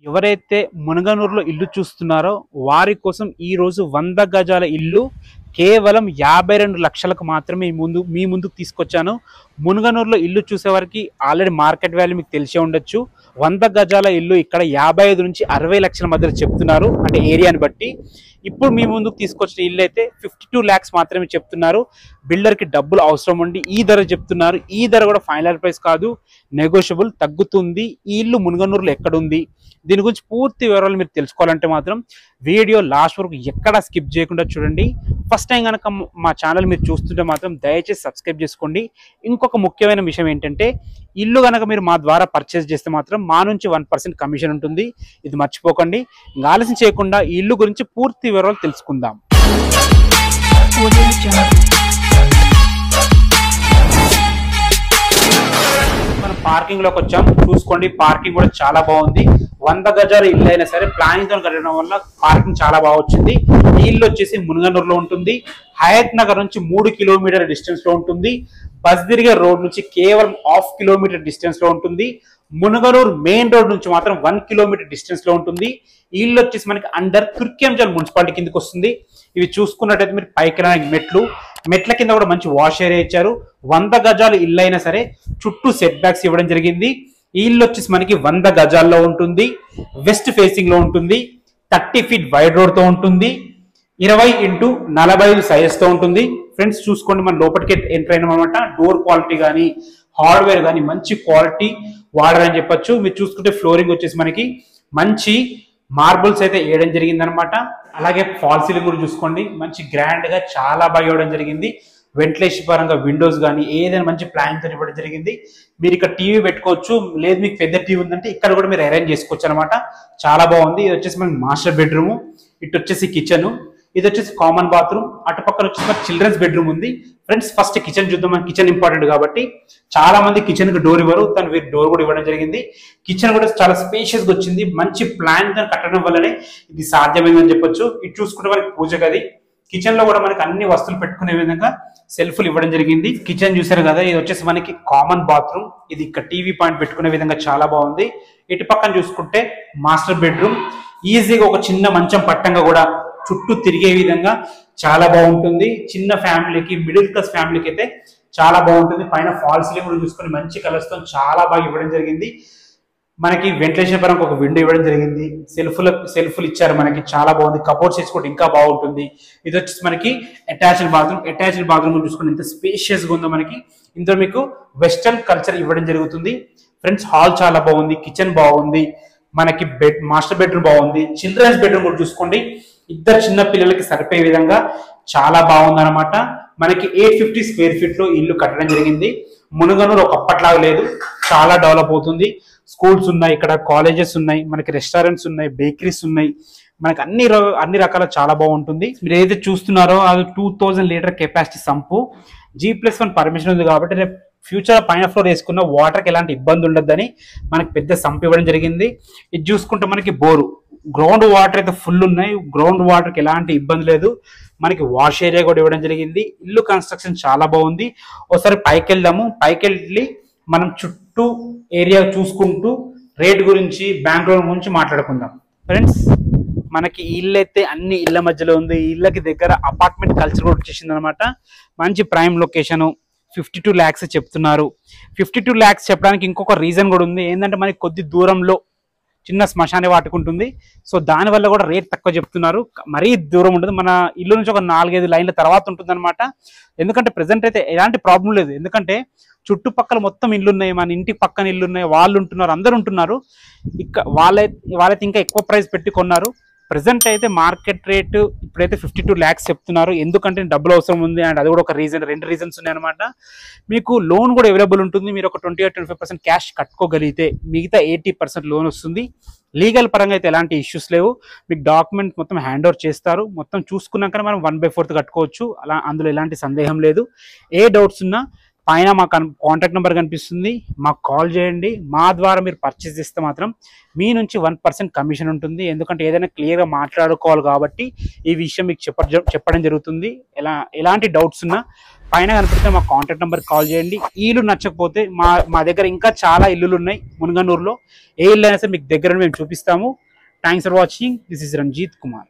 ఎవరైతే మునగనూరులో ఇల్లు చూస్తున్నారో వారి కోసం ఈ రోజు 100 గజాల ఇల్లు కేవలం 52 లక్షలకు మాత్రమే మీ ముందుకు తీసుకొచ్చాను. మునగనూరులో ఇల్లు చూసేవారికి ఆల్రెడీ మార్కెట్ వాల్యూ మీకు తెలిసే ఉండొచ్చు. 100 గజాల ఇల్లు ఇక్కడ 55 నుంచి 60 లక్షల మధ్యలో చెప్తున్నారు, అంటే ఏరియాని బట్టి. ఇప్పుడు మీ ముందుకు తీసుకొచ్చిన ఇల్లు అయితే 52 lakhs మాత్రమే చెప్తున్నారు. బిల్డర్కి డబ్బులు అవసరం ఉండి ఈ ధర చెప్తున్నారు. ఈ ధర కూడా ఫైనల్ ప్రైస్ కాదు, నెగోషియబుల్, తగ్గుతుంది. ఈ ఇల్లు మునగనూరులో ఎక్కడుంది, దీని గురించి పూర్తి వివరాలు మీరు తెలుసుకోవాలంటే మాత్రం వీడియో లాస్ట్ వరకు ఎక్కడా స్కిప్ చేయకుండా చూడండి. ఫస్ట్ టైం కనుక మా ఛానల్ మీరు చూస్తుంటే మాత్రం దయచేసి సబ్స్క్రైబ్ చేసుకోండి. ఇంకొక ముఖ్యమైన విషయం ఏంటంటే, ఇల్లు కనుక మీరు మా ద్వారా పర్చేస్ చేస్తే మాత్రం మా నుంచి 1% కమిషన్ ఉంటుంది. ఇది మర్చిపోకండి. ఇంకా ఆలస్యం చేయకుండా ఈ ఇల్లు గురించి పూర్తి వివరాలు తెలుసుకుందాం. మనం పార్కింగ్ లోకి వచ్చాం. చూసుకోండి, పార్కింగ్ కూడా చాలా బాగుంది. 100 గజాల ఇల్లు అయినా సరే ప్లానింగ్ తో కట్టడం వల్ల పార్కింగ్ చాలా బాగా వచ్చింది. ఈ ఇల్లు వచ్చేసి మునగనూరులో ఉంటుంది. హయత్ నగర్ నుంచి 3 కిలోమీటర్ డిస్టెన్స్ లో ఉంటుంది. బస్ తిరిగే రోడ్ నుంచి కేవలం 1/2 కిలోమీటర్ డిస్టెన్స్ లో ఉంటుంది. మునగనూరు మెయిన్ రోడ్ నుంచి మాత్రం 1 కిలోమీటర్ డిస్టెన్స్ లో ఉంటుంది. ఈ ఇల్లు వచ్చేసి మనకి అండర్ తుర్కియంజల్ మున్సిపాలిటీ కిందకి వస్తుంది. ఇవి చూసుకున్నట్టయితే మీరు పైకి వెళ్ళడానికి మెట్ల కింద కూడా మంచి వాష్ ఏరియా ఇచ్చారు. 100 గజాలు ఇల్లు అయినా సరే చుట్టూ సెట్ బ్యాక్స్ ఇవ్వడం జరిగింది. ఈ ఇల్లు వచ్చేసి మనకి 100 గజాల్లో ఉంటుంది. వెస్ట్ ఫేసింగ్ లో ఉంటుంది. 30 feet వైడ్ రోడ్ తో ఉంటుంది. 20x45 సైజ్ తో ఉంటుంది. ఫ్రెండ్స్ చూసుకోండి, మన లోపలికి ఎంటర్ అయినాం అనమాట. డోర్ క్వాలిటీ కానీ హార్డ్వేర్ కానీ మంచి క్వాలిటీ వాడారని చెప్పొచ్చు. మీరు చూసుకుంటే ఫ్లోరింగ్ వచ్చేసి మనకి మంచి మార్బుల్స్ అయితే వేయడం జరిగింది అనమాట. అలాగే ఫాల్ సీలింగ్ కూడా చూసుకోండి, మంచి గ్రాండ్ గా చాలా బాగా ఇవ్వడం జరిగింది. వెంటిలేషన్ పరంగా విండోస్ కానీ ఏదైనా మంచి ప్లాన్ తో ఇవ్వడం జరిగింది. మీరు ఇక్కడ టీవీ పెట్టుకోవచ్చు, లేదు మీకు పెద్ద టీవీ ఉందంటే ఇక్కడ కూడా మీరు అరేంజ్ చేసుకోవచ్చు అనమాట. చాలా బాగుంది. ఇది వచ్చేసి మనకి మాస్టర్ బెడ్రూమ్, ఇటు వచ్చేసి కిచెన్, ఇది వచ్చేసి కామన్ బాత్రూమ్, అటు పక్కన వచ్చేసి మనకి చిల్డ్రన్స్ బెడ్రూమ్ ఉంది. ఫ్రెండ్స్ ఫస్ట్ కిచెన్ చూద్దాం. మనకి కిచెన్ ఇంపార్టెంట్ కాబట్టి చాలా మంది కిచెన్ కి డోర్ ఇవ్వరు, తను వీరు డోర్ కూడా ఇవ్వడం జరిగింది. కిచెన్ కూడా చాలా స్పేషియస్ గా వచ్చింది. మంచి ప్లాన్ తో కట్టడం వల్లనే ఇది సాధ్యమైందని చెప్పొచ్చు. ఇది చూసుకుంటే మనకి పూజ గది, కిచెన్ లో కూడా మనకి అన్ని వస్తువులు పెట్టుకునే విధంగా సెల్ఫ్లు ఇవ్వడం జరిగింది. కిచెన్ చూసారు కదా, ఇది వచ్చేసి మనకి కామన్ బాత్రూమ్. ఇది ఇక్కడ టీవీ పాయింట్ పెట్టుకునే విధంగా చాలా బాగుంది. ఇటు పక్కన చూసుకుంటే మాస్టర్ బెడ్రూమ్. ఈజీగా ఒక చిన్న మంచం పట్టంగా కూడా చుట్టూ తిరిగే విధంగా చాలా బాగుంటుంది. చిన్న ఫ్యామిలీకి, మిడిల్ క్లాస్ ఫ్యామిలీకి అయితే చాలా బాగుంటుంది. పైన ఫాల్ సీలింగ్ కూడా చూసుకొని మంచి కలర్స్ తో చాలా బాగా ఇవ్వడం జరిగింది. మనకి వెంటిలేషన్ పరంగా ఒక విండో ఇవ్వడం జరిగింది. సెల్ఫ్లు ఇచ్చారు మనకి, చాలా బాగుంది. కబోర్డ్స్ వేసుకోవడం ఇంకా బాగుంటుంది. ఇది వచ్చేసి మనకి అటాచ్డ్ బాత్రూమ్ చూసుకుని ఎంత స్పేషియస్ గా ఉందో మనకి. ఇందులో మీకు వెస్టర్న్ కల్చర్ ఇవ్వడం జరుగుతుంది. ఫ్రెండ్స్ హాల్ చాలా బాగుంది, కిచెన్ బాగుంది, మనకి మాస్టర్ బెడ్రూమ్ బాగుంది. చిల్డ్రన్స్ బెడ్రూమ్ కూడా చూసుకోండి, ఇద్దరు చిన్న పిల్లలకి సరిపోయే విధంగా చాలా బాగుంది అనమాట. మనకి 850 square feet లో ఇల్లు కట్టడం జరిగింది. మునగనూరు ఒకప్పట్లాగా లేదు, చాలా డెవలప్ అవుతుంది. స్కూల్స్ ఉన్నాయి, ఇక్కడ కాలేజెస్ ఉన్నాయి, మనకి రెస్టారెంట్స్ ఉన్నాయి, బేకరీస్ ఉన్నాయి, మనకి అన్ని రకాల చాలా బాగుంటుంది. మీరు ఏదైతే చూస్తున్నారో అది 2000 litre capacity sump. G+1 permission ఉంది కాబట్టి రేపు ఫ్యూచర్ పైన ఫ్లోర్ వేసుకున్న వాటర్కి ఎలాంటి ఇబ్బంది ఉండద్దని మనకి పెద్ద సంప్ ఇవ్వడం జరిగింది. ఇది చూసుకుంటే మనకి బోరు, గ్రౌండ్ వాటర్ అయితే ఫుల్ ఉన్నాయి. గ్రౌండ్ వాటర్కి ఎలాంటి ఇబ్బంది లేదు. మనకి వాష్ ఏరియా కూడా ఇవ్వడం జరిగింది. ఇల్లు కన్స్ట్రక్షన్ చాలా బాగుంది. ఒకసారి పైకి వెళ్దాము. పైకి వెళ్ళి మనం చుట్టూ ఏరియా చూసుకుంటూ రేట్ గురించి, బ్యాంక్ లోన్ గురించి మాట్లాడుకుందాం. ఫ్రెండ్స్ మనకి ఇల్లు అయితే అన్ని ఇళ్ల మధ్యలో ఉంది. ఈ ఇళ్ళకి దగ్గర అపార్ట్మెంట్ కల్చర్ కూడా వచ్చేసింది అనమాట. మంచి ప్రైమ్ లొకేషన్. 52 lakhs చెప్తున్నారు. 52 lakhs చెప్పడానికి ఇంకొక రీజన్ కూడా ఉంది. ఏంటంటే మనకి కొద్ది దూరంలో చిన్న శ్మశాన వాటిక ఉంటుంది. సో దానివల్ల కూడా రేట్ తక్కువ చెప్తున్నారు. మరీ దూరం ఉంటుంది, మన ఇల్లు నుంచి ఒక 4-5 లైన్ల తర్వాత ఉంటుంది అనమాట. ఎందుకంటే ప్రెసెంట్ అయితే ఎలాంటి ప్రాబ్లం లేదు. ఎందుకంటే చుట్టుపక్కల మొత్తం ఇల్లు ఉన్నాయి, మన ఇంటి పక్కన ఇల్లు ఉన్నాయి, వాళ్ళు ఉంటున్నారు, అందరు ఉంటున్నారు. వాళ్ళైతే ఇంకా ఎక్కువ ప్రైస్ పెట్టి కొన్నారు. ప్రెసెంట్ అయితే మార్కెట్ రేటు ఇప్పుడైతే 52 lakhs చెప్తున్నారు. ఎందుకంటే డబ్బులు అవసరం ఉంది, అండ్ అది కూడా ఒక రీజన్. 2 రీజన్స్ ఉన్నాయి అనమాట. మీకు లోన్ కూడా అవైలబుల్ ఉంటుంది. మీరు ఒక 20-25% క్యాష్ కట్టుకోగలిగితే మిగతా 80% లోన్ వస్తుంది. లీగల్ పరంగా అయితే ఎలాంటి ఇష్యూస్ లేవు. మీకు డాక్యుమెంట్ మొత్తం హ్యాండ్ ఓవర్ చేస్తారు. మొత్తం చూసుకున్నాక మనం 1/4 కట్టుకోవచ్చు. అందులో ఎలాంటి సందేహం లేదు. ఏ డౌట్స్ ఉన్నా పైన మా కాంటాక్ట్ నెంబర్ కనిపిస్తుంది, మాకు కాల్ చేయండి. మా ద్వారా మీరు పర్చేస్ చేస్తే మాత్రం మీ నుంచి 1% కమిషన్ ఉంటుంది. ఎందుకంటే ఏదైనా క్లియర్గా మాట్లాడుకోవాలి కాబట్టి ఈ విషయం మీకు చెప్పడం జరుగుతుంది. ఎలాంటి డౌట్స్ ఉన్నా పైన కనిపిస్తే మా కాంటాక్ట్ నెంబర్ కాల్ చేయండి. ఈ ఇల్లు నచ్చకపోతే మా దగ్గర ఇంకా చాలా ఇల్లులు ఉన్నాయి మునుగనూరులో. ఏ ఇల్లు అయినా సరే మీకు దగ్గర మేము చూపిస్తాము. Thanks for watching. This is Ranjit Kumar.